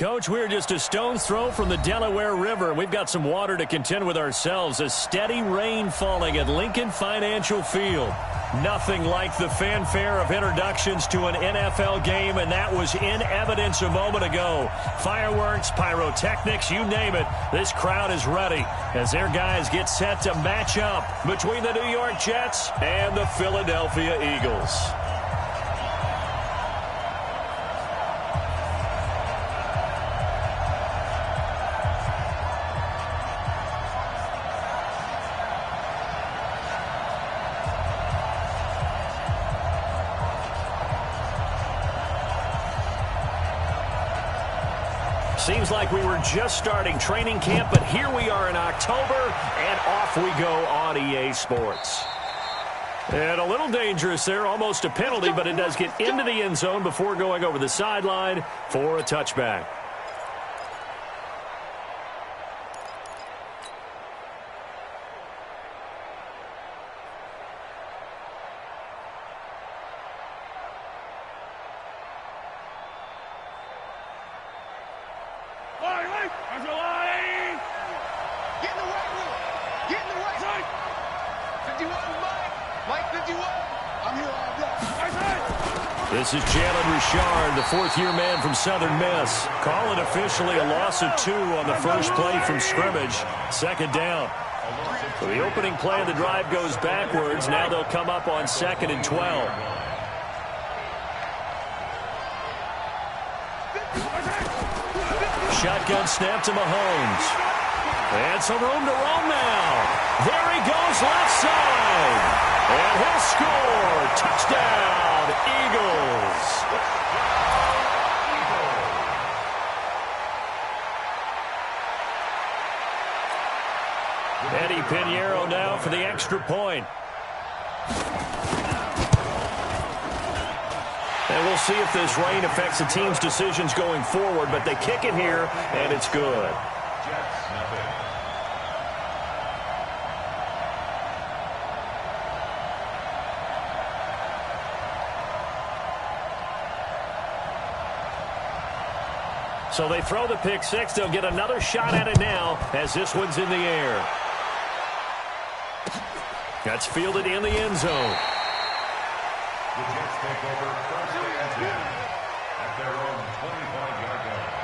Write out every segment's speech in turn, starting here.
Coach, we're just a stone's throw from the Delaware River. We've got some water to contend with ourselves. A steady rain falling at Lincoln Financial Field. Nothing like the fanfare of introductions to an NFL game, and that was in evidence a moment ago. Fireworks, pyrotechnics, you name it. This crowd is ready as their guys get set to match up between the New York Jets and the Philadelphia Eagles. Seems like we were just starting training camp, but here we are in October, and off we go on EA Sports. And a little dangerous there, almost a penalty, but it does get into the end zone before going over the sideline for a touchback. This is Jalen Richard, the fourth-year man from Southern Miss. Call it officially a loss of 2 on the first play from scrimmage. Second down. So the opening play of the drive goes backwards. Now they'll come up on 2nd and 12. Shotgun snap to Mahomes. And some room to roam now. There he goes left side. And he'll score. Touchdown, Eagles. Eddie Pinheiro now for the extra point. And we'll see if this rain affects the team's decisions going forward, but they kick it here, and it's good. So they throw the pick six. They'll get another shot at it now as this one's in the air. That's fielded in the end zone. The Jets take over first and 10 at their own 25-yard line.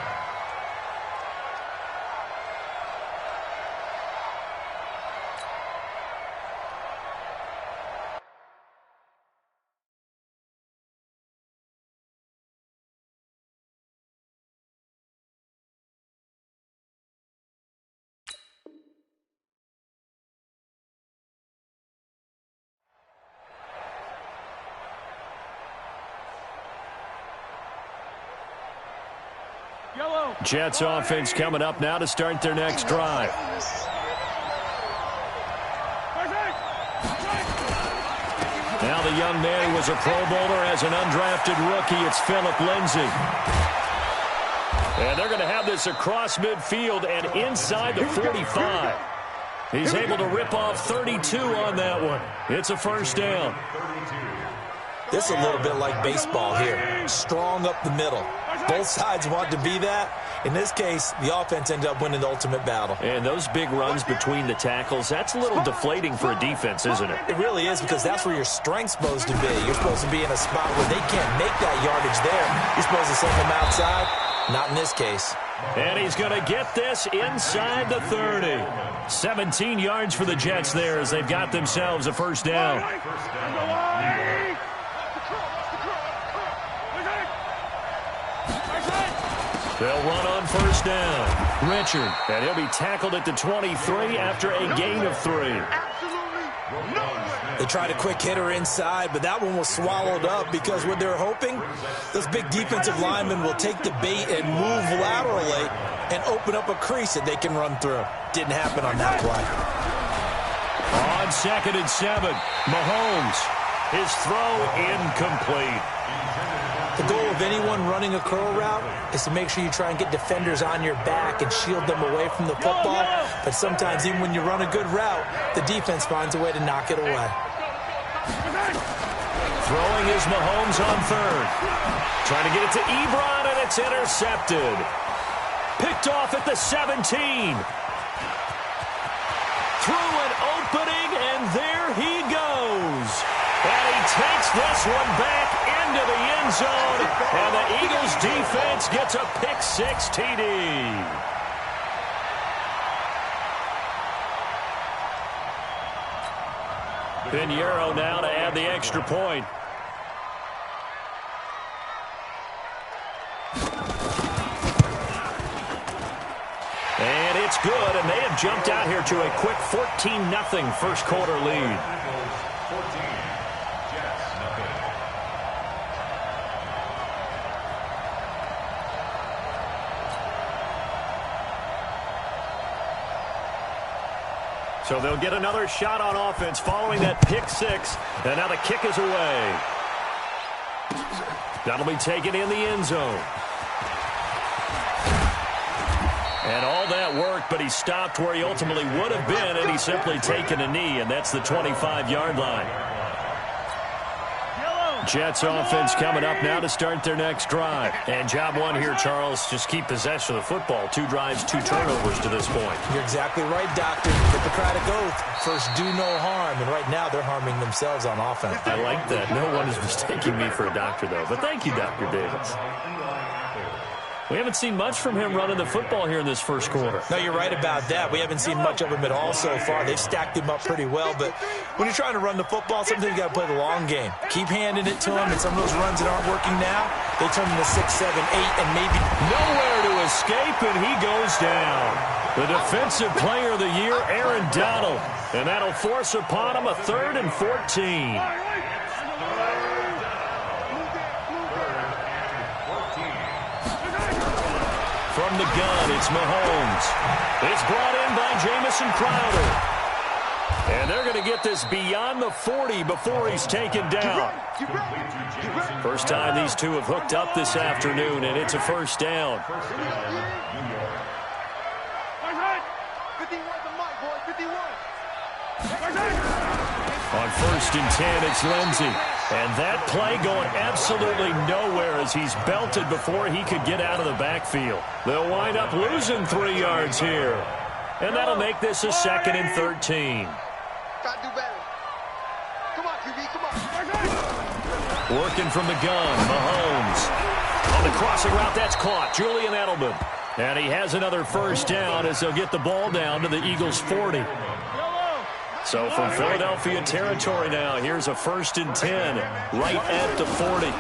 Jets offense coming up now to start their next drive. Now the young man who was a Pro Bowler as an undrafted rookie. It's Phillip Lindsay. And they're going to have this across midfield and inside the 45. He's able to rip off 32 on that one. It's a first down. This is a little bit like baseball here. Strong up the middle. Both sides want to be that. In this case, the offense ended up winning the ultimate battle. And those big runs between the tackles, that's a little deflating for a defense, isn't it? It really is, because that's where your strength's supposed to be. You're supposed to be in a spot where they can't make that yardage there. You're supposed to send them outside. Not in this case. And he's going to get this inside the 30. 17 yards for the Jets there as they've got themselves a first down. They'll run on first down. Richard, and he'll be tackled at the 23 after a gain of 3. They tried a quick hitter inside, but that one was swallowed up because what they're hoping, those big defensive linemen will take the bait and move laterally and open up a crease that they can run through. Didn't happen on that play. On 2nd and 7, Mahomes. His throw incomplete. The goal of anyone running a curl route is to make sure you try and get defenders on your back and shield them away from the football. But sometimes even when you run a good route, the defense finds a way to knock it away. Throwing is Mahomes on 3rd. Trying to get it to Ebron, and it's intercepted. Picked off at the 17. Through an opening, and there he goes. And he takes this one back into the end zone, and the Eagles defense gets a pick-6 TD. Pinheiro now to add the extra point. And it's good, and they have jumped out here to a quick 14-0 first quarter lead. So they'll get another shot on offense following that pick-6, and now the kick is away. That'll be taken in the end zone. And all that worked, but he stopped where he ultimately would have been, and he's simply taken a knee, and that's the 25-yard line. Jets offense coming up now to start their next drive. And job one here, Charles, just keep possession of the football. 2 drives, 2 turnovers to this point. You're exactly right, Doctor. Hippocratic oath. First, do no harm. And right now, they're harming themselves on offense. I like that. No one is mistaking me for a doctor, though. But thank you, Dr. Davis. We haven't seen much from him running the football here in this first quarter. No, you're right about that. We haven't seen much of him at all so far. They've stacked him up pretty well, but when you're trying to run the football, sometimes you got to play the long game. Keep handing it to him, and some of those runs that aren't working now, they turn into 6, 7, 8, and maybe nowhere to escape, and he goes down. The defensive player of the year, Aaron Donald, and that'll force upon him a 3rd and 14. From the gun, it's Mahomes. It's brought in by Jamison Crowder. And they're going to get this beyond the 40 before he's taken down. First time these two have hooked up this afternoon, and it's a first down. On 1st and 10, it's Lindsey. And that play going absolutely nowhere as he's belted before he could get out of the backfield. They'll wind up losing 3 yards here. And that'll make this a 2nd and 13. Gotta do better. Come on, QB, come on. Working from the gun, Mahomes. On the crossing route, that's caught. Julian Edelman. And he has another first down as they'll get the ball down to the Eagles' 40. So from Philadelphia territory now, here's a 1st and 10 right at the 40.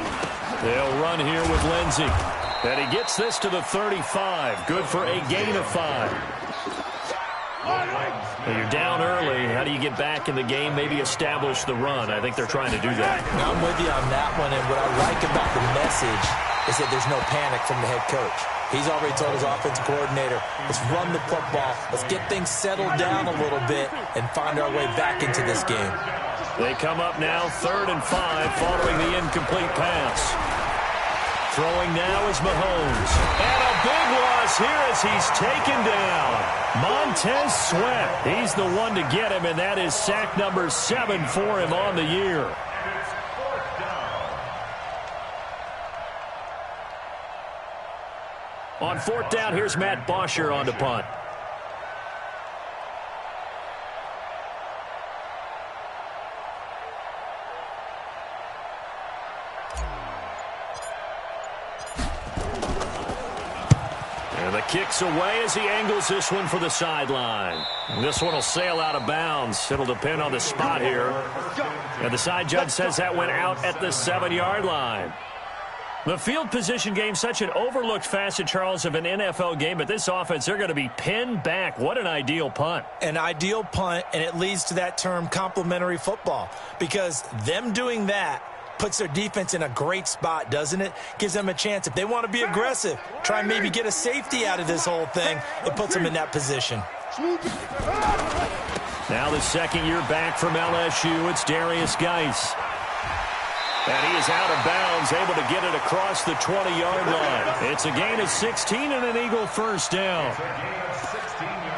They'll run here with Lindsey. And he gets this to the 35. Good for a gain of 5. Well, you're down early. How do you get back in the game? Maybe establish the run. I think they're trying to do that. I'm with you on that one. And what I like about the message is that there's no panic from the head coach. He's already told his offensive coordinator, let's run the football. Let's get things settled down a little bit and find our way back into this game. They come up now 3rd and 5 following the incomplete pass. Throwing now is Mahomes. And a big loss here as he's taken down. Montez Sweat. He's the one to get him, and that is sack number 7 for him on the year. On 4th down, here's Matt Bosher on the punt. And the kick's away as he angles this one for the sideline. This one will sail out of bounds. It'll depend on the spot here. And the side judge says that went out at the 7-yard line. The field position game, such an overlooked facet, Charles, of an NFL game. But this offense, they're going to be pinned back. What an ideal punt. An ideal punt, and it leads to that term complementary football. Because them doing that puts their defense in a great spot, doesn't it? Gives them a chance. If they want to be aggressive, try and maybe get a safety out of this whole thing, it puts them in that position. Now the 2nd year back from LSU, it's Darius Geis. And he is out of bounds, able to get it across the 20-yard line. It's a gain of 16 and an Eagle first down.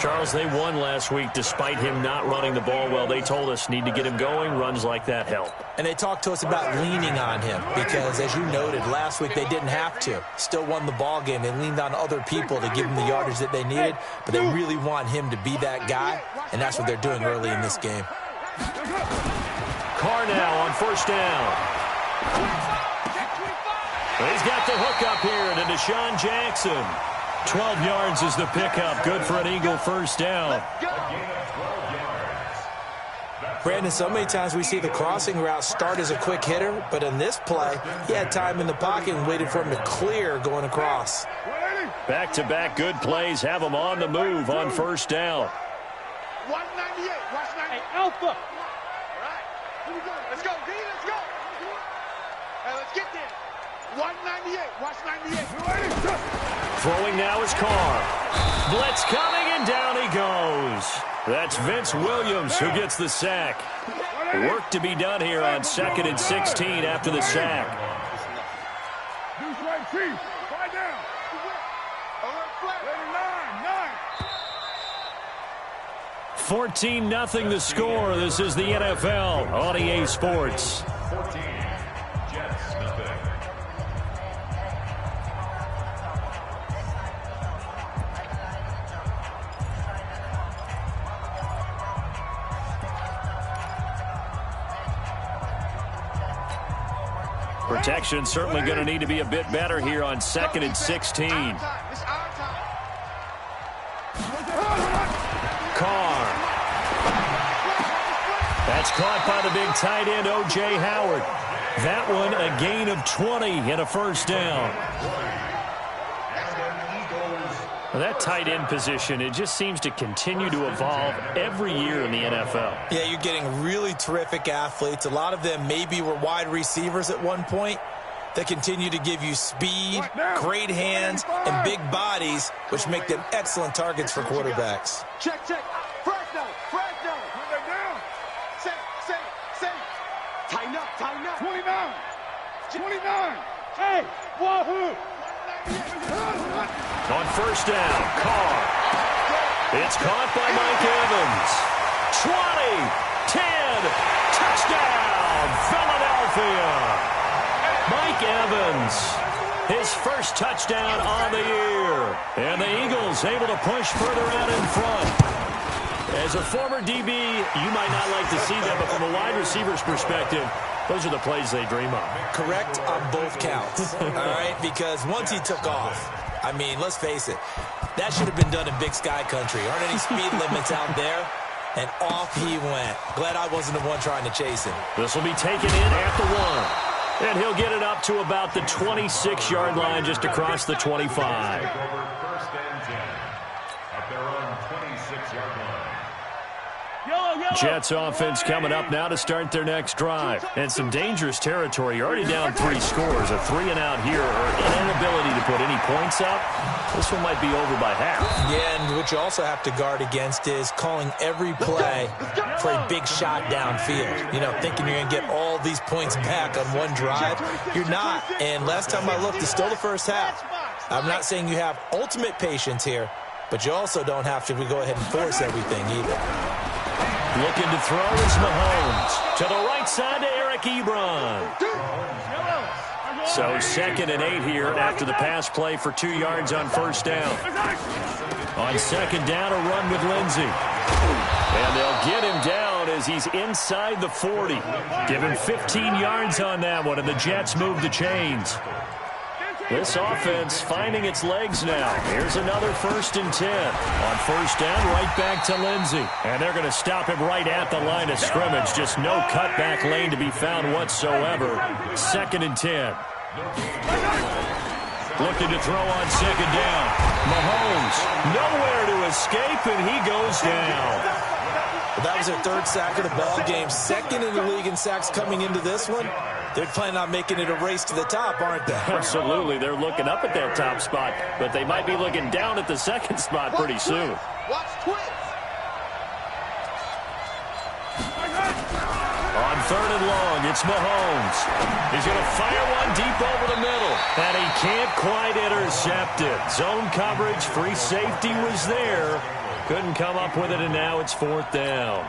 Charles, they won last week despite him not running the ball well. They told us need to get him going. Runs like that help. And they talked to us about leaning on him because, as you noted, last week they didn't have to. Still won the ball game. They leaned on other people to give them the yardage that they needed, but they really want him to be that guy, and that's what they're doing early in this game. Carr now on first down. He's got the hook up here to Deshaun Jackson. 12 yards is the pickup. Good for an Eagle first down. Brandon, so many times we see the crossing route start as a quick hitter, but in this play, he had time in the pocket and waited for him to clear going across. Back-to-back good plays have him on the move on first down. 198. Watch 98. Hey, Alpha. All right. Here we go. Let's go, D. Let's go. Hey, let's get there. 198. Watch 98. Throwing now is Carr. Blitz coming, and down he goes. That's Vince Williams who gets the sack. Work to be done here on 2nd and 16 after the sack. 14-0 the score. This is the NFL on EA Sports. 14, Jets, nothing. Protection certainly going to need to be a bit better here on 2nd and 16. Carr. That's caught by the big tight end, O.J. Howard. That one a gain of 20 and a first down. That tight end position, it just seems to continue to evolve every year in the NFL. Yeah, you're getting really terrific athletes. A lot of them maybe were wide receivers at one point. They continue to give you speed, great hands, and big bodies, which make them excellent targets for quarterbacks. Check. Fresno. Put that down. Say. Tighten up. 29. Hey, wahoo. On first down, Carr. It's caught by Mike Evans. 20, 10, touchdown, Philadelphia. Mike Evans, his first touchdown on the year. And the Eagles able to push further out in front. As a former DB, you might not like to see that, but from a wide receiver's perspective, those are the plays they dream of. Correct on both counts, all right? Because once he took off, I mean, let's face it, that should have been done in Big Sky Country. Aren't any speed limits out there? And off he went. Glad I wasn't the one trying to chase him. This will be taken in at the 1. And he'll get it up to about the 26-yard line just across the 25. First and 10 at their own 26-yard line. Jets offense coming up now to start their next drive. And some dangerous territory. You're already down 3 scores. A 3-and-out here, or an inability to put any points up. This one might be over by half. Yeah, and what you also have to guard against is calling every play for a big shot downfield. You know, thinking you're going to get all these points back on one drive. You're not. And last time I looked, it's still the first half. I'm not saying you have ultimate patience here, but you also don't have to go ahead and force everything either. Looking to throw is Mahomes. To the right side to Eric Ebron. So 2nd and 8 here after the pass play for 2 yards on first down. On 2nd down, a run with Lindsey. And they'll get him down as he's inside the 40. Give him 15 yards on that one, and the Jets move the chains. This offense finding its legs now. Here's another 1st and 10. On first down, right back to Lindsey. And they're going to stop him right at the line of scrimmage. Just no cutback lane to be found whatsoever. 2nd and 10. Looking to throw on 2nd down. Mahomes, nowhere to escape, and he goes down. Well, that was their 3rd sack of the ball game. 2nd in the league in sacks coming into this one. They're planning on making it a race to the top, aren't they? Absolutely. They're looking up at that top spot, but they might be looking down at the 2nd spot pretty soon. Watch twins. On 3rd and long, it's Mahomes. He's going to fire one deep over the middle, and he can't quite intercept it. Zone coverage, free safety was there, Couldn't come up with it, and now it's 4th down.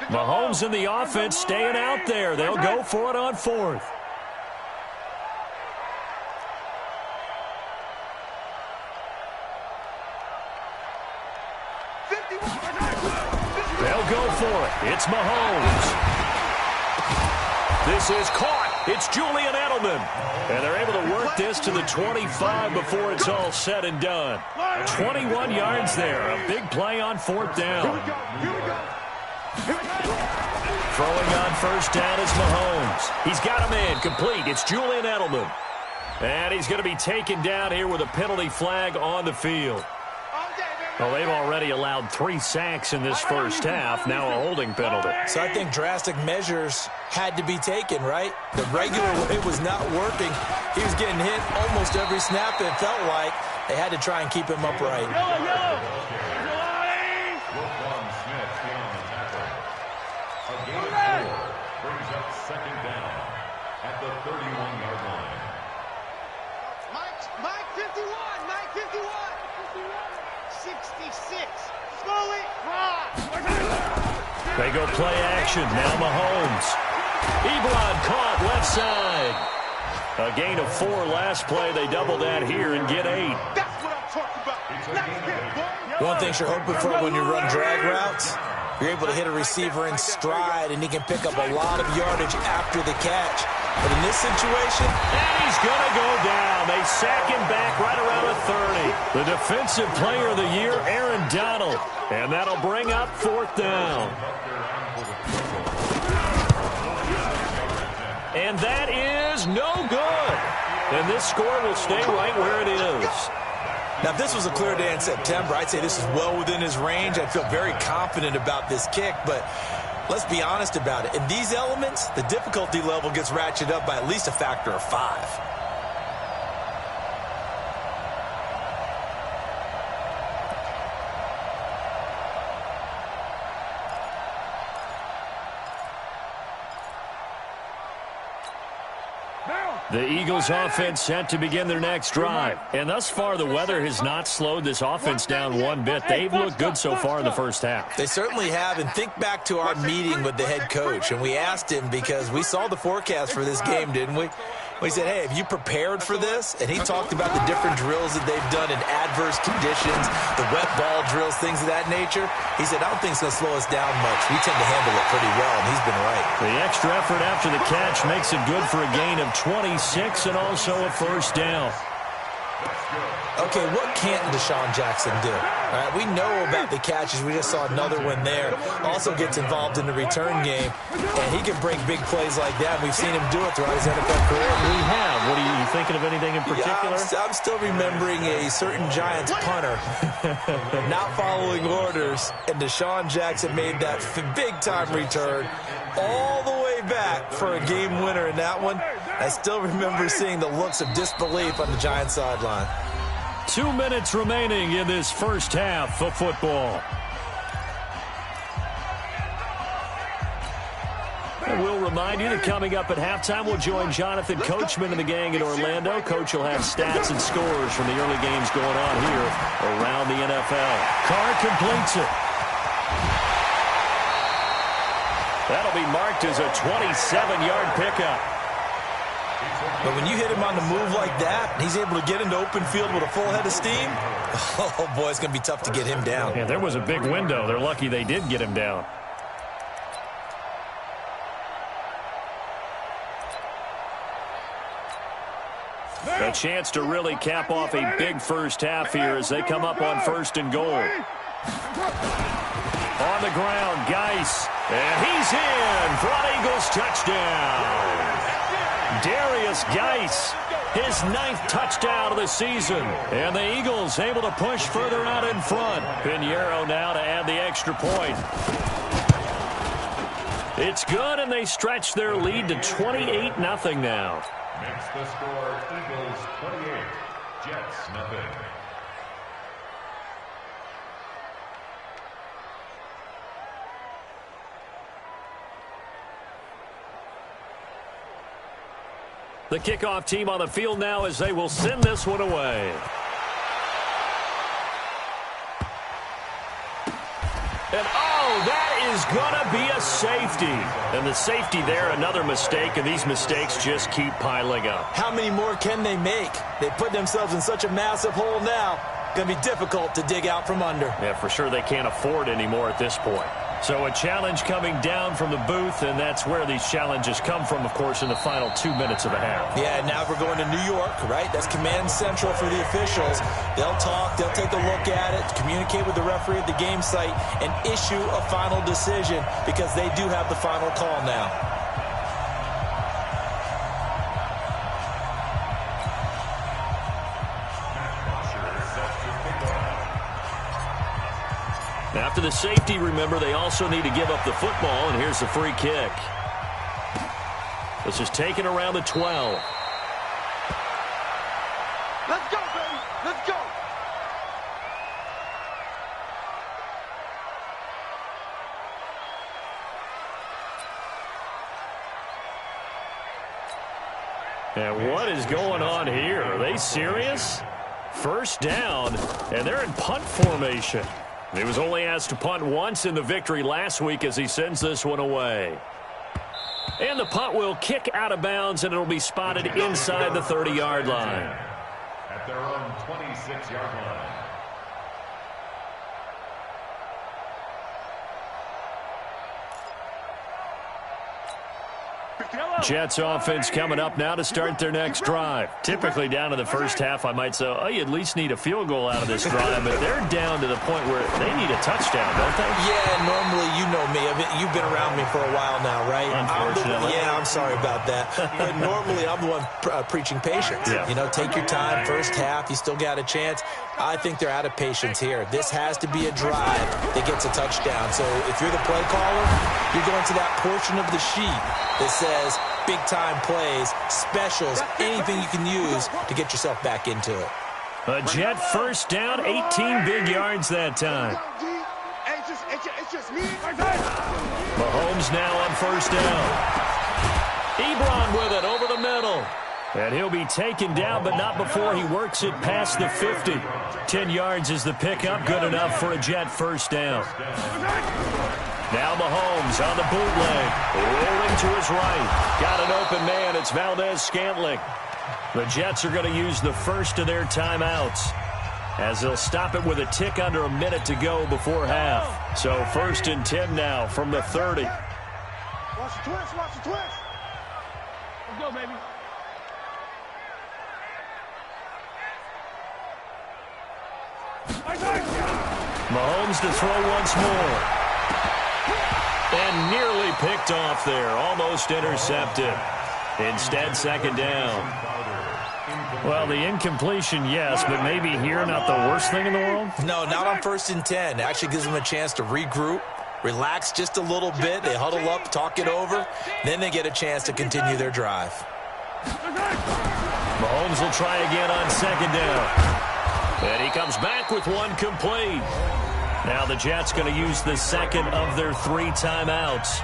Mahomes and the offense staying out there. They'll go for it on 4th. They'll go for it. It's Mahomes. This is caught. It's Julian Edelman. And they're able to work this to the 25 before it's all said and done. 21 yards there. A big play on 4th down. Throwing on 1st down is Mahomes. He's got a man complete. It's Julian Edelman. And he's going to be taken down here with a penalty flag on the field. Well, they've already allowed 3 sacks in this first half. Now a holding penalty. So I think drastic measures had to be taken, right? The regular way was not working. He was getting hit almost every snap, it felt like. They had to try and keep him upright. Brings up 2nd down at the 31-yard line. Mike 51, Mike 51. 66. Slowly run. They go play action. Now Mahomes. Ebron caught left side. A gain of 4 last play. They double that here and get 8. That's what I'm talking about. That's it, boy. One thing you're hoping for when you run drag routes, you're able to hit a receiver in stride, and he can pick up a lot of yardage after the catch. But in this situation, and he's going to go down. They sack him back right around the 30. The Defensive Player of the Year, Aaron Donald. And that'll bring up 4th down. And that is no good. And this score will stay right where it is. now if this was a clear day in September, I'd say this is well within his range. I feel very confident about this kick, but let's be honest about it. In these elements, the difficulty level gets ratcheted up by at least a factor of 5. The Eagles offense set to begin their next drive. And thus far, the weather has not slowed this offense down one bit. They've looked good so far in the first half. They certainly have. And think back to our meeting with the head coach. And we asked him, because we saw the forecast for this game, didn't we? We said, hey, have you prepared for this? And he talked about the different drills that they've done in adverse conditions, the wet ball drills, things of that nature. He said, I don't think it's going to slow us down much. We tend to handle it pretty well, and he's been right. The extra effort after the catch makes it good for a gain of 26 and also a first down. Okay, what can't Deshaun Jackson do? All right, we know about the catches. We just saw another one there. Also gets involved in the return game, and he can break big plays like that. We've seen him do it throughout his NFL career. We have. What are you thinking of anything in particular? Yeah, I'm still remembering a certain Giants punter not following orders, and Deshaun Jackson made that big-time return all the way back for a game winner in that one. I still remember seeing the looks of disbelief on the Giants sideline. 2 minutes remaining in this first half of football. And we'll remind you that coming up at halftime, we'll join Jonathan Coachman and the gang in Orlando. Coach will have stats and scores from the early games going on here around the NFL. Carr completes it. That'll be marked as a 27-yard pickup. But when you hit him on the move like that, and he's able to get into open field with a full head of steam, oh, boy, it's going to be tough to get him down. Yeah, there was a big window. They're lucky they did get him down. A chance to really cap off a big first half here as they come up on 1st and goal. On the ground, Geis. And he's in for an Eagles touchdown. Darius Geis, his 9th touchdown of the season. And the Eagles able to push further out in front. Pinheiro now to add the extra point. It's good, and they stretch their lead to 28-0 now. Makes the score Eagles 28, Jets nothing. The kickoff team on the field now as they will send this one away. And, oh, that is going to be a safety. And the safety there, another mistake, and these mistakes just keep piling up. How many more can they make? They put themselves in such a massive hole now. Going to be difficult to dig out from under. Yeah, for sure they can't afford anymore at this point. So a challenge coming down from the booth, and that's where these challenges come from, of course, in the final 2 minutes of a half. Yeah, now we're going to New York, right? That's command central for the officials. They'll talk, they'll take a look at it, communicate with the referee at the game site, and issue a final decision because they do have the final call now. After the safety, remember, they also need to give up the football, and here's the free kick. This is taken around the 12. Let's go, baby. Let's go. And what is going on here? Are they serious? First down, and they're in punt formation. He was only asked to punt once in the victory last week as he sends this one away. And the punt will kick out of bounds, and it'll be spotted inside the 30-yard line. At their own 26-yard line. Jets offense coming up now to start their next drive. Typically down to the first half, I might say, oh, you at least need a field goal out of this drive, but they're down to the point where they need a touchdown, don't they? Yeah, normally, you know me. You've been around me for a while now, right? Unfortunately. I'm sorry about that. But normally, I'm the one preaching patience. Yeah. You know, take your time. First half, you still got a chance. I think they're out of patience here. This has to be a drive that gets a touchdown. So if you're the play caller, you're going to that portion of the sheet that says big-time plays, specials, anything you can use to get yourself back into it. A Jet first down, 18 big yards that time. It's just me. Mahomes now on first down. Ebron with it over the middle. And he'll be taken down, but not before he works it past the 50. 10 yards is the pickup, good enough for a Jet first down. Now Mahomes on the bootleg, rolling to his right. Got an open man, it's Valdez-Scantling. The Jets are going to use the first of their timeouts, as they'll stop it with a tick under a minute to go before half. So 1st and 10 now from the 30. Watch the twist, watch the twist. Let's go, baby. Mahomes to throw once more. And nearly picked off there, almost intercepted. Instead, second down. Well, the incompletion, yes, but maybe here not the worst thing in the world? No, not on 1st and 10. It actually gives them a chance to regroup, relax just a little bit. They huddle up, talk it over. Then they get a chance to continue their drive. Mahomes will try again on second down. And he comes back with one complete. Now the Jets going to use the second of their 3 timeouts,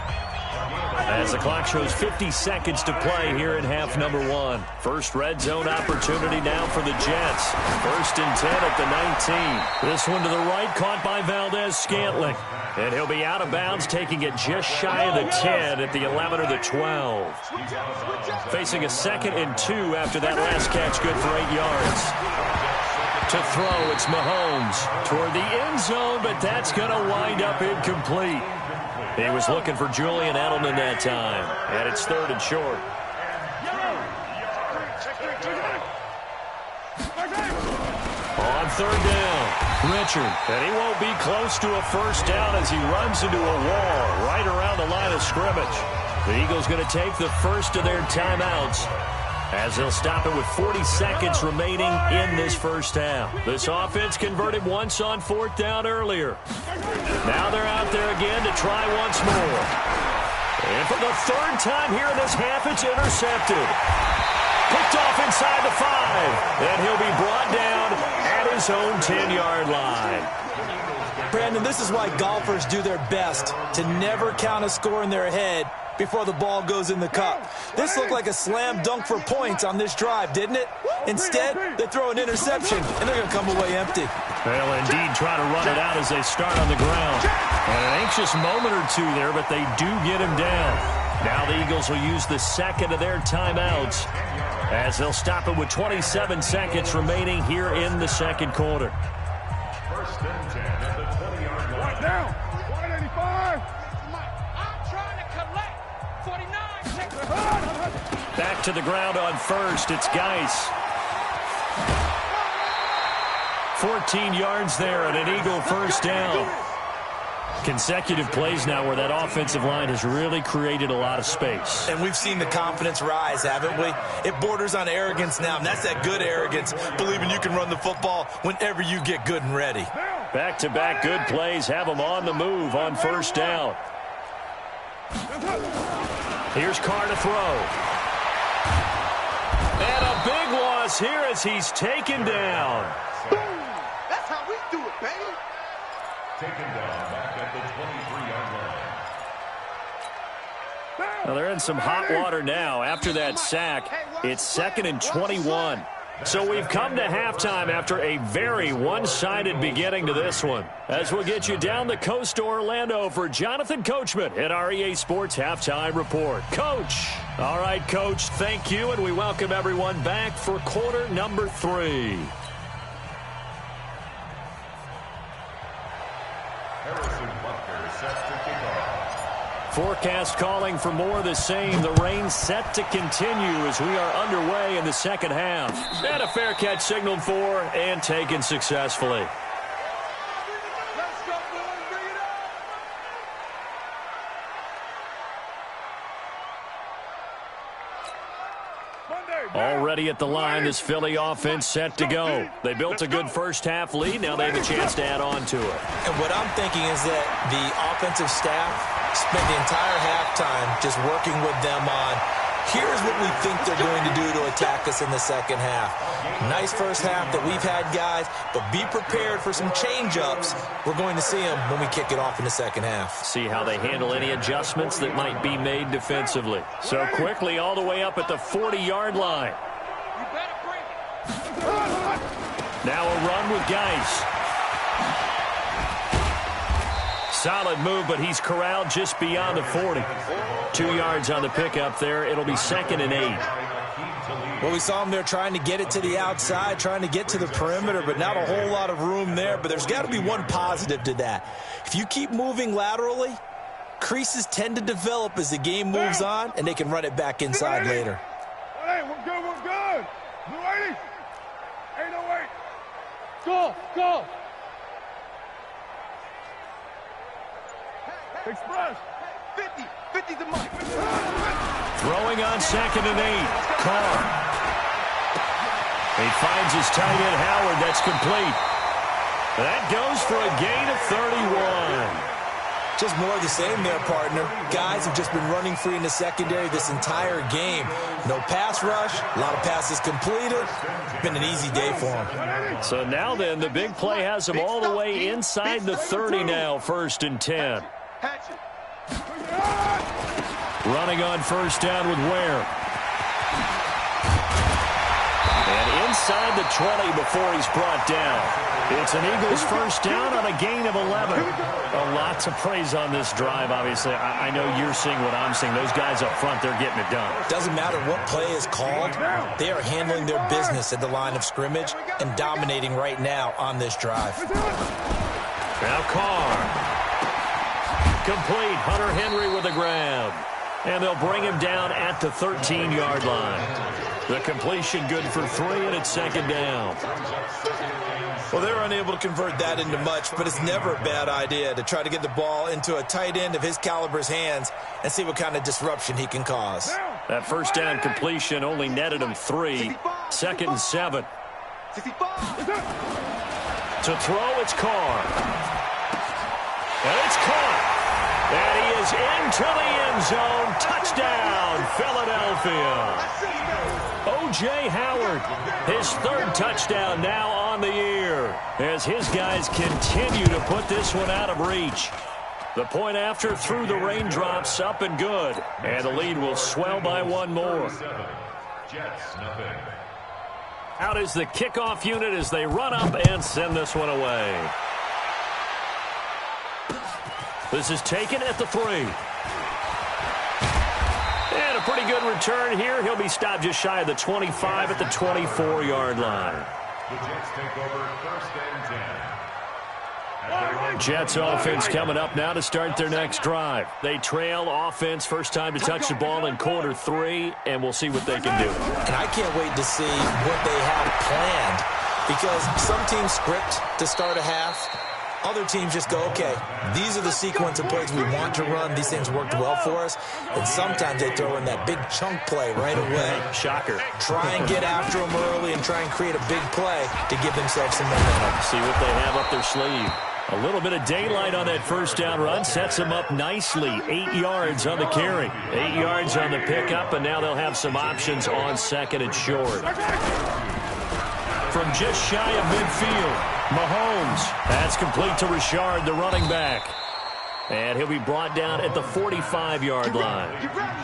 as the clock shows 50 seconds to play here in half number 1. First red zone opportunity now for the Jets. 1st and 10 at the 19. This one to the right, caught by Valdez-Scantling. And he'll be out of bounds, taking it just shy of the 10 at the 11 or the 12. Facing a 2nd and 2 after that last catch, good for 8 yards. To throw, it's Mahomes toward the end zone, but that's going to wind up incomplete. He was looking for Julian Edelman that time, and it's 3rd and short. On 3rd down, Richard, and he won't be close to a first down as he runs into a wall right around the line of scrimmage. The Eagles going to take the first of their timeouts, as they'll stop it with 40 seconds remaining in this first half. This offense converted once on 4th down earlier. Now they're out there again to try once more. And for the 3rd time here in this half, it's intercepted. Picked off inside the 5. And he'll be brought down at his own 10-yard line. Brandon, this is why golfers do their best to never count a score in their head before the ball goes in the cup. This looked like a slam dunk for points on this drive, didn't it? Instead, they throw an interception, and they're going to come away empty. They'll indeed try to run it out as they start on the ground. And an anxious moment or two there, but they do get him down. Now the Eagles will use the second of their timeouts as they'll stop it with 27 seconds remaining here in the second quarter. First and 10 at the 20-yard line. Right down. 185. I'm trying to collect 49 seconds. Back to the ground on first. It's Geis. 14 yards there and an Eagle first down. Consecutive plays now where that offensive line has really created a lot of space. And we've seen the confidence rise, haven't we? It borders on arrogance now, and that's that good arrogance, believing you can run the football whenever you get good and ready. Back-to-back good plays have them on the move on first down. Here's Carr to throw. And a big loss here as he's taken down. That's how we do it, baby. Taken down back at the 23-yard line. Well, they're in some hot water now. After that sack, it's 2nd and 21. So we've come to halftime after a very one-sided beginning to this one. As we'll get you down the coast to Orlando for Jonathan Coachman at our EA Sports Halftime Report. Coach. All right, Coach, thank you, and we welcome everyone back for quarter number 3. Harrison Butker set to kick off. Forecast calling for more of the same. The rain set to continue as we are underway in the second half. And a fair catch signaled for and taken successfully. Let's go, boys. Bring it up. Already at the line, this Philly offense set to go. They built a good first half lead. Now they have a chance to add on to it. And what I'm thinking is that the offensive staff spent the entire halftime just working with them on, here's what we think they're going to do to attack us in the second half. Nice first half that we've had, guys, but be prepared for some change-ups. We're going to see them when we kick it off in the second half. See how they handle any adjustments that might be made defensively. So quickly all the way up at the 40-yard line. You better bring it. Now a run with Geis. Solid move, but he's corralled just beyond the 40. 2 yards on the pickup there. It'll be 2nd and 8. Well, we saw him there trying to get it to the outside, trying to get to the perimeter, but not a whole lot of room there. But there's got to be one positive to that. If you keep moving laterally, creases tend to develop as the game moves on, and they can run it back inside later. Hey, we're good, we're good. No 80. Ain't no wait. Go, go. Express. 50. 50's the mark. Throwing on 2nd and 8. Carr. He finds his tight end, Howard. That's complete. That goes for a gain of 31. Just more of the same there, partner. Guys have just been running free in the secondary this entire game. No pass rush, a lot of passes completed. Been an easy day for them. So now then, the big play has them all the way inside the 30 now, 1st and 10. Running on first down with Ware. And inside the 20 before he's brought down. It's an Eagles first down on a gain of 11. A lot to praise on this drive, obviously. I know you're seeing what I'm seeing. Those guys up front, they're getting it done. Doesn't matter what play is called. They are handling their business at the line of scrimmage and dominating right now on this drive. Now Carr. Complete. Hunter Henry with the grab. And they'll bring him down at the 13-yard line. The completion good for 3, and it's 2nd down. Well, they were unable to convert that into much, but it's never a bad idea to try to get the ball into a tight end of his caliber's hands and see what kind of disruption he can cause. That first down completion only netted him 3. 2nd and 7. To throw, it's Carr. And it's caught. And he is into the end zone. Touchdown, Philadelphia. O.J. Howard, his 3rd touchdown now on the year as his guys continue to put this one out of reach. The point after through the raindrops, up and good. And the lead will swell by one more. Jets, nothing. Out is the kickoff unit as they run up and send this one away. This is taken at the 3. And a pretty good return here. He'll be stopped just shy of the 25 at the 24-yard line. The Jets take over first and 10. Jets offense coming up now to start their next drive. They trail offense, first time to touch the ball in quarter 3, and we'll see what they can do. And I can't wait to see what they have planned, because some teams script to start a half. Other teams just go, okay, these are the sequence of plays we want to run. These things worked well for us. And sometimes they throw in that big chunk play right away. Shocker. Try and get after them early and try and create a big play to give themselves some momentum. See what they have up their sleeve. A little bit of daylight on that first down run sets them up nicely. 8 yards on the carry. 8 yards on the pickup, and now they'll have some options on second and short. From just shy of midfield, Mahomes. That's complete to Richard, the running back. And he'll be brought down at the 45-yard line.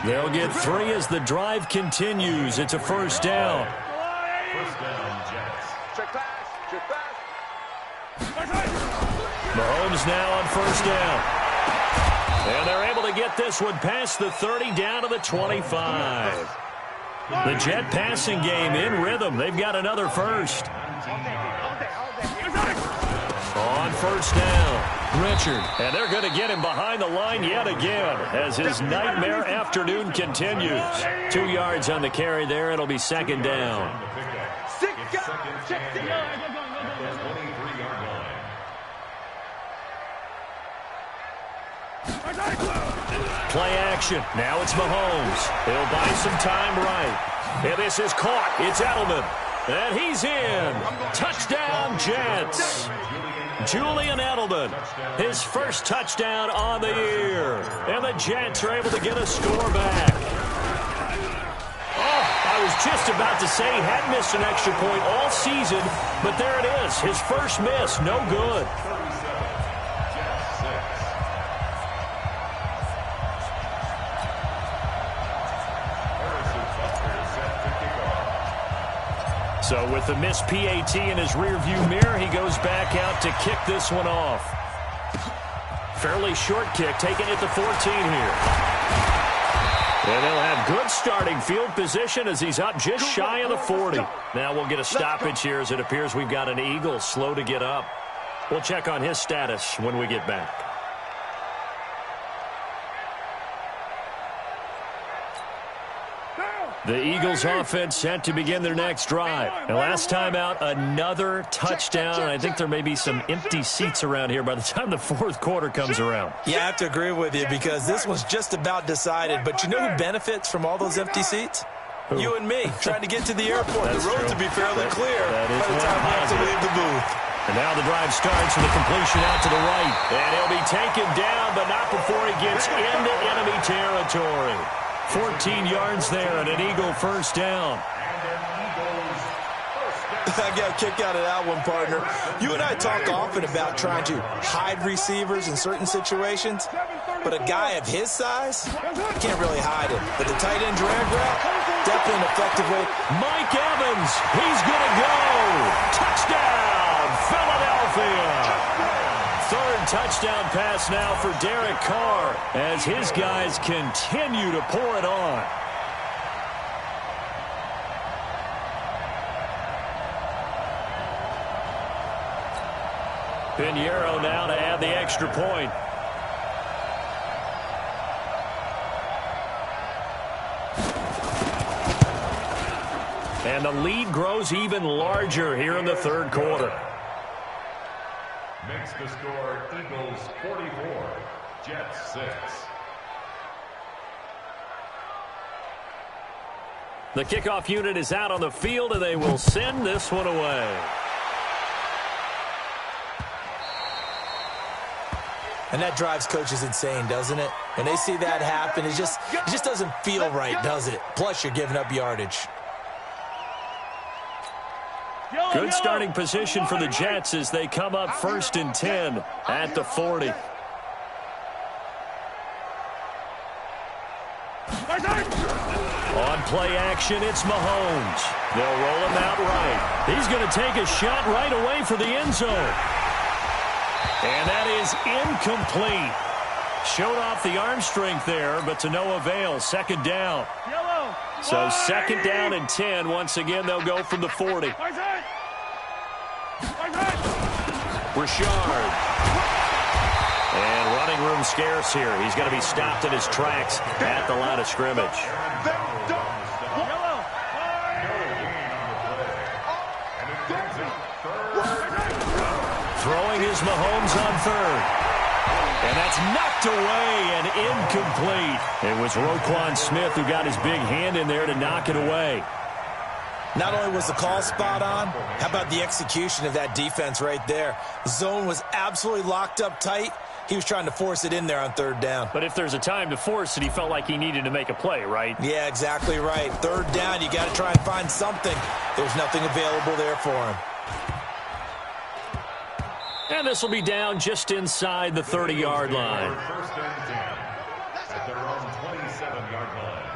They'll get 3 as the drive continues. It's a first down. First down, Jets. Check pass. Check pass. Mahomes now on first down. And they're able to get this one past the 30 down to the 25. The Jet passing game in rhythm. They've got another first. On first down, Richard. And they're going to get him behind the line yet again as his nightmare afternoon continues. 2 yards on the carry there. It'll be second down. Play action. Now it's Mahomes. He'll buy some time right. And this is caught. It's Edelman. And he's in. Touchdown, Jets. Julian Edelman, his first touchdown on the year. And the Jets are able to get a score back. Oh, I was just about to say he hadn't missed an extra point all season, but there it is. His first miss, no good. So with the missed PAT in his rearview mirror, he goes back out to kick this one off. Fairly short kick, taken at the 14 here. And they'll have good starting field position as he's up just shy of the 40. Now we'll get a stoppage here as it appears we've got an Eagle slow to get up. We'll check on his status when we get back. The Eagles offense set to begin their next drive. And last time out, another touchdown. I think there may be some empty seats around here by the time the fourth quarter comes around. Yeah, I have to agree with you because this was just about decided. But you know who benefits from all those empty seats? Who? You and me, trying to get to the airport. That's the roads true. will be fairly clear by the time we have to leave the booth. And now the drive starts with a completion out to the right. And he'll be taken down, but not before he gets into enemy territory. 14 yards there and an Eagle first down. I got a kick out of that one, partner. You and I talk often about trying to hide receivers in certain situations, but a guy of his size can't really hide it. But the tight end drag route, definitely an effective way. Mike Evans, he's going to go. Touchdown, Philadelphia. Third touchdown pass now for Derek Carr as his guys continue to pour it on. Pinheiro now to add the extra point. And the lead grows even larger here in the third quarter. Makes the score Eagles 44, Jets 6. The kickoff unit is out on the field, and they will send this one away. And that drives coaches insane, doesn't it? When they see that happen, it just doesn't feel right, does it? Plus, you're giving up yardage. Good starting position for the Jets as they come up first and 10 at the 40. On play action, it's Mahomes. They'll roll him out right. He's going to take a shot right away for the end zone. And that is incomplete. Showed off the arm strength there, but to no avail. Second down. So second down and 10. Once again, they'll go from the 40. Richard. And running room scarce here. He's going to be stopped in his tracks at the line of scrimmage. Throwing is Mahomes on third. And that's knocked away and incomplete. It was Roquan Smith who got his big hand in there to knock it away. Not only was the call spot on, how about the execution of that defense right there? The zone was absolutely locked up tight. He was trying to force it in there on third down. But if there's a time to force it, he felt like he needed to make a play, right? Yeah, exactly right. Third down, you got to try and find something. There's nothing available there for him. And this will be down just inside the 30-yard line. First and 10 at their own 27-yard line.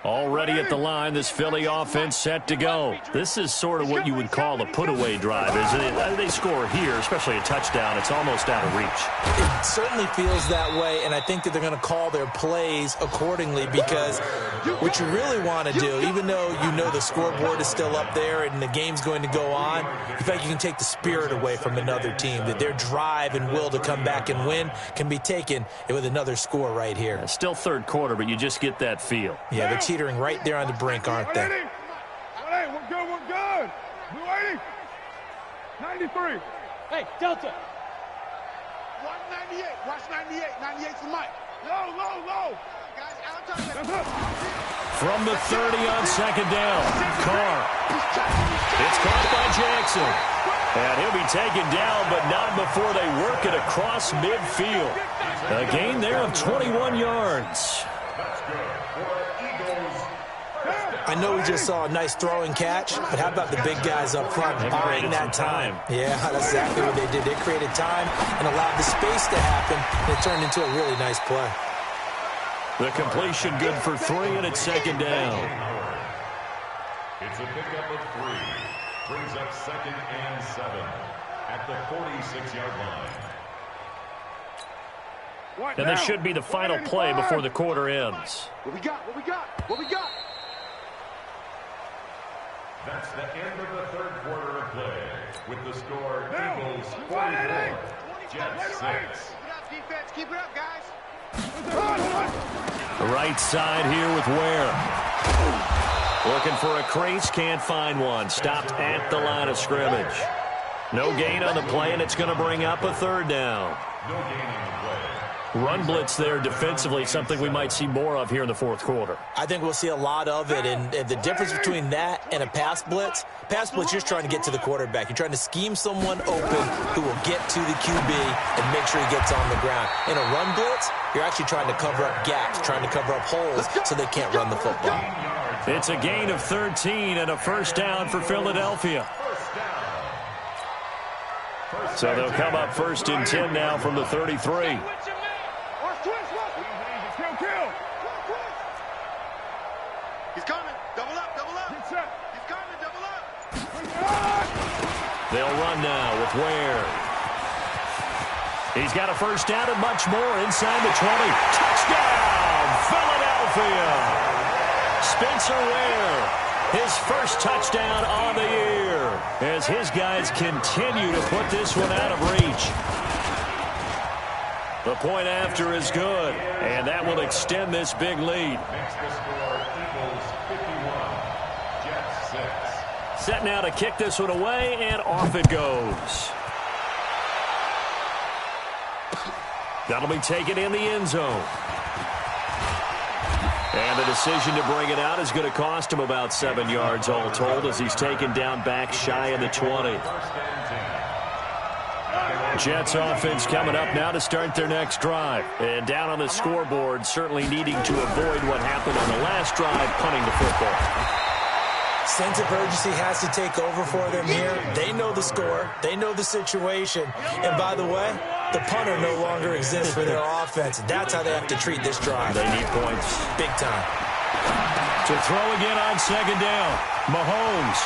Already at the line, this Philly offense set to go. This is sort of what you would call a put-away drive, isn't it? They score here, especially a touchdown. It's almost out of reach. It certainly feels that way, and I think that they're going to call their plays accordingly because what you really want to do, even though you know the scoreboard is still up there and the game's going to go on, in fact, you can take the spirit away from another team, that their drive and will to come back and win can be taken with another score right here. It's still third quarter, but you just get that feel. Yeah, they're teetering right there on the brink, aren't they? Hey, we're good, we're good. Blue 80. 93. Hey, Delta. 198. Watch 98. 98's the mic. Low. Guys, out. From the 30 on second down, Carr. It's caught by Jackson. And he'll be taken down, but not before they work it across midfield. A gain there of 21 yards. That's good for Eagles. I know we just saw a nice throwing catch, but how about the big guys up front buying that time? Yeah, that's exactly what they did. They created time and allowed the space to happen, and it turned into a really nice play. The completion good for 3, and it's second down. It's a pickup of 3. Brings up second and 7 at the 46-yard line. And this should be the final play before the quarter ends. What we got? That's the end of the third quarter of play. With the score, Eagles 44, Jets 6. Keep it up, defense. Keep it up, guys. The right side here with Ware. Looking for a crease, can't find one. Stopped at the line of scrimmage. No gain on the play, and it's going to bring up a third down. No gain on the play. Run blitz there defensively, something we might see more of here in the fourth quarter. I think we'll see a lot of it, and the difference between that and a pass blitz, you're trying to get to the quarterback. You're trying to scheme someone open who will get to the QB and make sure he gets on the ground. In a run blitz, you're actually trying to cover up gaps, trying to cover up holes so they can't run the football. It's a gain of 13 and a first down for Philadelphia. So they'll come up first and 10 now from the 33. He's coming. Double up. He's coming. Double up. They'll run now with Ware. He's got a first down and much more inside the 20. Touchdown, Philadelphia. Spencer Ware, his first touchdown on the year as his guys continue to put this one out of reach. The point after is good, and that will extend this big lead. Makes the score Eagles 51, Jets 6. Set now to kick this one away, and off it goes. That'll be taken in the end zone. And the decision to bring it out is going to cost him about 7 yards all told as he's taken down back shy of the 20. Jets offense coming up now to start their next drive. And down on the scoreboard, certainly needing to avoid what happened on the last drive, punting the football. Sense of urgency has to take over for them here. They know the score. They know the situation. And by the way, the punter no longer exists for their offense. That's how they have to treat this drive. They need points. Big time. To throw again on second down, Mahomes.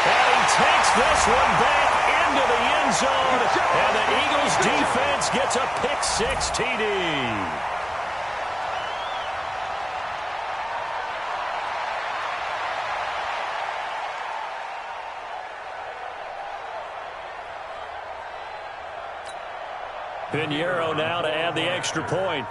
And he takes this one back into the end zone. And the Eagles defense gets a pick-6 TD. Pinheiro now to add the extra point.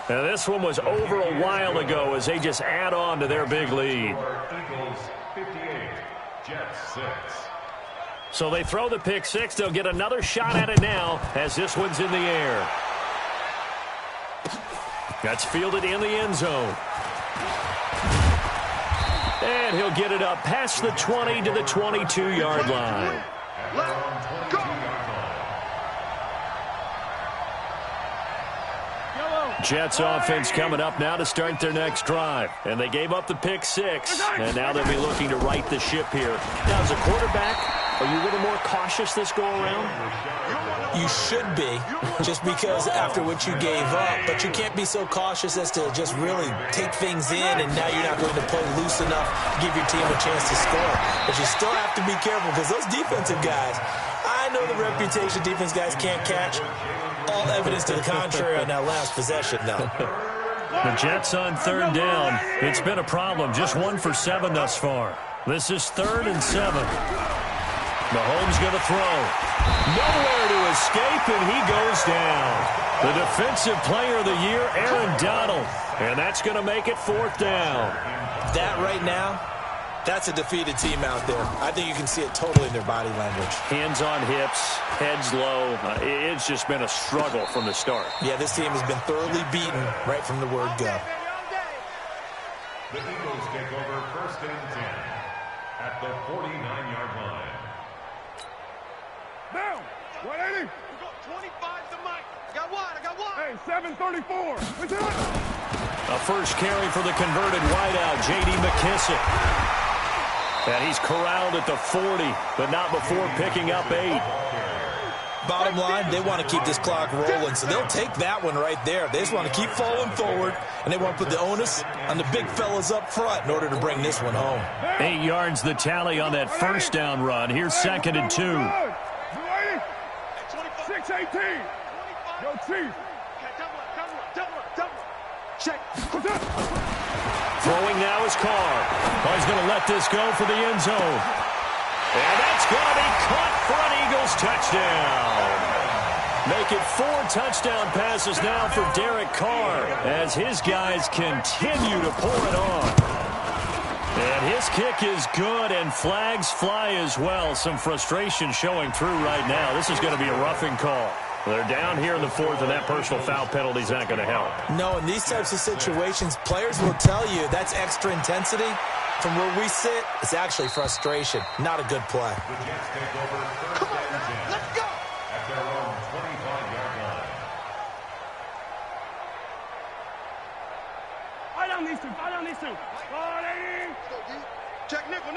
Now this one was over a while ago as they just add on to their big lead. Eagles 58, Jets 6. So they throw the pick-6. They'll get another shot at it now as this one's in the air. That's fielded in the end zone. And he'll get it up past the 20 to the 22-yard line. Jets offense coming up now to start their next drive. And they gave up the pick-6. And now they'll be looking to right the ship here. Now, as a quarterback, are you a little more cautious this go-around? You should be, just because after what you gave up. But you can't be so cautious as to just really take things in, and now you're not going to play loose enough to give your team a chance to score. But you still have to be careful because those defensive guys, I know the reputation defense guys can't catch. All evidence to the contrary on that last possession, though. The Jets on third down. It's been a problem. Just 1 for 7 thus far. This is 3rd and 7. Mahomes going to throw. Nowhere to escape, and he goes down. The defensive player of the year, Aaron Donald. And that's going to make it 4th down. That right now, that's a defeated team out there. I think you can see it totally in their body language. Hands on hips, heads low. It's just been a struggle from the start. Yeah, this team has been thoroughly beaten right from the word go. The Eagles take over 1st and 10 at the 49-yard line. Down. 180. We got 25 to Mike. I got one. Hey, 734. What's it? A first carry for the converted wideout, J.D. McKissic. And he's corralled at the 40, but not before picking up 8. Bottom line, they want to keep this clock rolling, so they'll take that one right there. They just want to keep falling forward, and they want to put the onus on the big fellas up front in order to bring this one home. 8 yards the tally on that first down run. Here's 2nd and 2. 618. Yo, Chief. Check. Throwing now is Carr. Oh, he's going to let this go for the end zone. And that's going to be caught for an Eagles touchdown. Make it 4 touchdown passes now for Derek Carr as his guys continue to pour it on. And his kick is good, and flags fly as well. Some frustration showing through right now. This is going to be a roughing call. They're down here in the 4th, and that personal foul penalty is not going to help. No, in these types of situations, players will tell you that's extra intensity. From where we sit, it's actually frustration. Not a good play. The Jets take over 1st and 10 Let's go. at their own 25-yard line. Fight down these two. 180. Check nickel.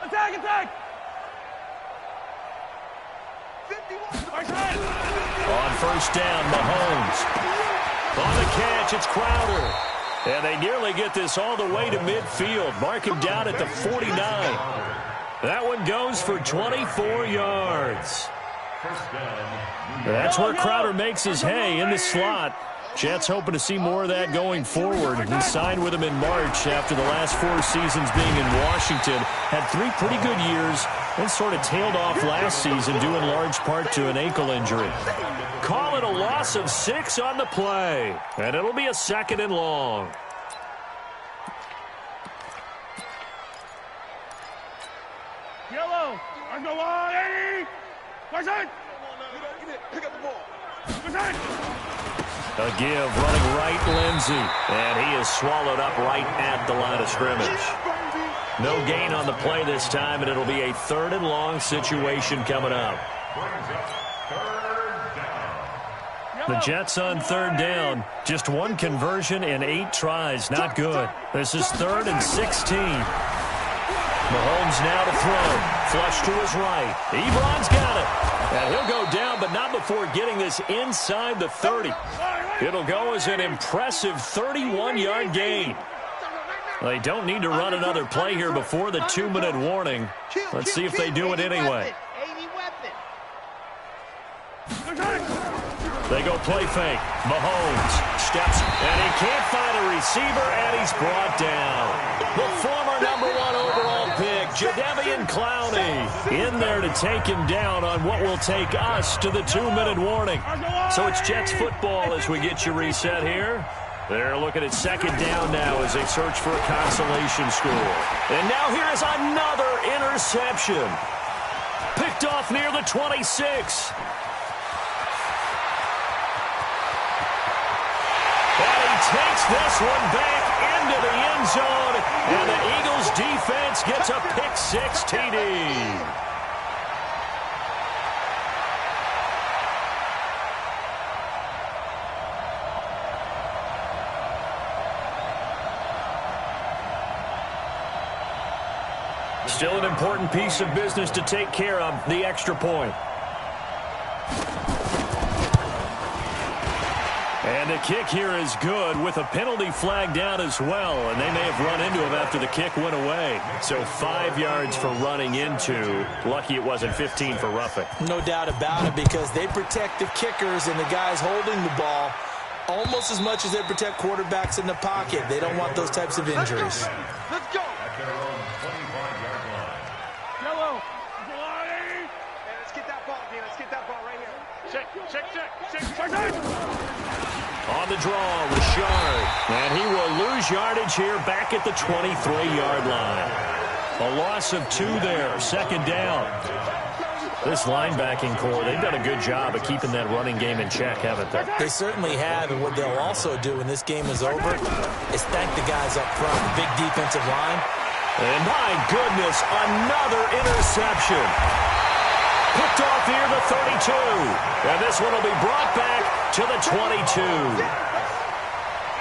Attack. 51. On first down, Mahomes. On the catch, it's Crowder. And they nearly get this all the way to midfield. Mark him down at the 49. That one goes for 24 yards. That's where Crowder makes his hay in the slot. Jets hoping to see more of that going forward. He signed with them in March after the last 4 seasons being in Washington. Had 3 pretty good years and sort of tailed off last season due in large part to an ankle injury. Call it a loss of 6 on the play. And it'll be a 2nd and long. A give, running right, Lindsey. And he is swallowed up right at the line of scrimmage. No gain on the play this time, and it'll be a 3rd and long situation coming up. The Jets on 3rd down. Just 1 conversion in 8 tries. Not good. This is 3rd and 16. Mahomes now to throw. Flush to his right. Ebron's got it. And he'll go down, but not before getting this inside the 30. It'll go as an impressive 31-yard gain. They don't need to run another play here before the 2-minute warning. Let's see if they do it anyway. They go play fake. Mahomes steps, and he can't find a receiver, and he's brought down. The former #1 overall pick, Jadeveon Clowney, in there to take him down on what will take us to the 2-minute warning. So it's Jets football as we get you reset here. They're looking at 2nd down now as they search for a consolation score. And now here is another interception. Picked off near the 26. And he takes this one back into the end zone, and the Eagles defense gets a pick-6 TD. Still an important piece of business to take care of, the extra point. And the kick here is good with a penalty flag down as well, and they may have run into him after the kick went away. So 5 yards for running into. Lucky it wasn't 15 for roughing. No doubt about it, because they protect the kickers and the guys holding the ball almost as much as they protect quarterbacks in the pocket. They don't want those types of injuries. Let's go. Yellow. Hey, let's get that ball, D. Let's get that ball right here. Check. On the draw, Richard. And he will lose yardage here back at the 23-yard line. A loss of 2 there, 2nd down. This linebacking core, they've done a good job of keeping that running game in check, haven't they? They certainly have, and what they'll also do when this game is over is thank the guys up front, the big defensive line. And my goodness, another interception. Picked off here, the 32. And this one will be brought back to the 22.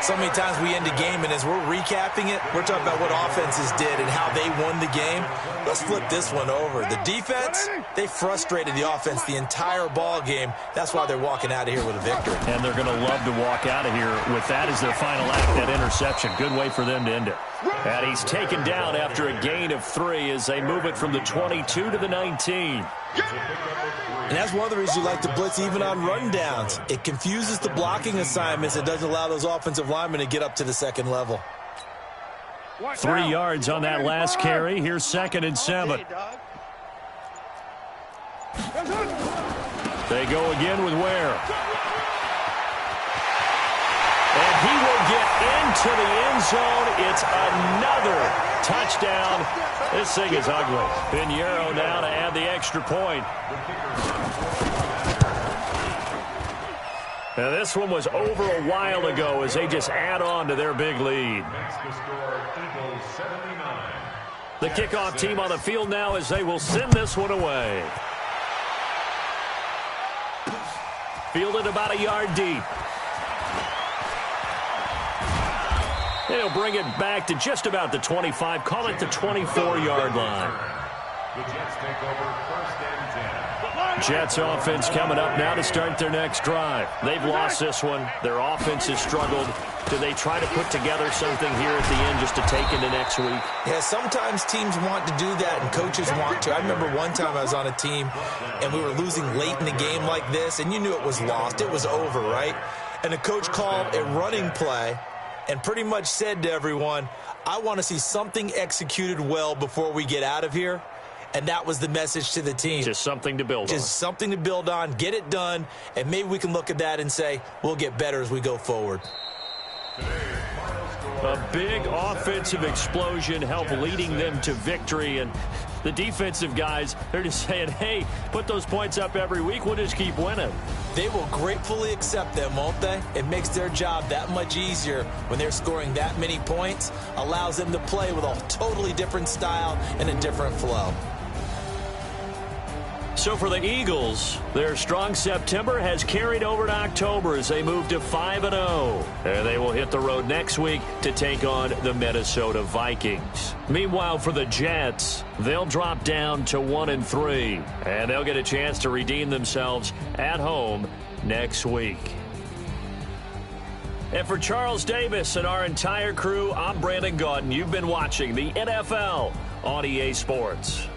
So many times we end a game, and as we're recapping it, we're talking about what offenses did and how they won the game. Let's flip this one over. The defense, they frustrated the offense the entire ball game. That's why they're walking out of here with a victory. And they're going to love to walk out of here with that as their final act, that interception. Good way for them to end it. And he's taken down after a gain of 3 as they move it from the 22 to the 19. And that's one of the reasons you like to blitz even on rundowns. It confuses the blocking assignments. It doesn't allow those offensive linemen to get up to the 2nd level. 3 yards on that last carry. Here's 2nd and 7. They go again with Ware. And he will get into the end zone. It's another touchdown. This thing is ugly. Pinheiro now to add the extra point. Now this one was over a while ago as they just add on to their big lead. The kickoff team on the field now as they will send this one away. Fielded about a yard deep. And he'll bring it back to just about the 25. Call it the 24-yard line. The Jets take over 1st and 10. Jets offense coming up now to start their next drive. They've lost this one. Their offense has struggled. Do they try to put together something here at the end just to take into next week? Yeah, sometimes teams want to do that and coaches want to. I remember one time I was on a team and we were losing late in the game like this, and you knew it was lost. It was over, right? And the coach called a running play and pretty much said to everyone, I want to see something executed well before we get out of here. And that was the message to the team. Just something to build on. Just something to build on, get it done, and maybe we can look at that and say, we'll get better as we go forward. A big offensive explosion helped leading them to victory, and The defensive guys, they're just saying, hey, put those points up every week. We'll just keep winning. They will gratefully accept them, won't they? It makes their job that much easier when they're scoring that many points. Allows them to play with a totally different style and a different flow. So for the Eagles, their strong September has carried over to October as they move to 5-0. And they will hit the road next week to take on the Minnesota Vikings. Meanwhile, for the Jets, they'll drop down to 1-3. And they'll get a chance to redeem themselves at home next week. And for Charles Davis and our entire crew, I'm Brandon Gaudin. You've been watching the NFL on EA Sports.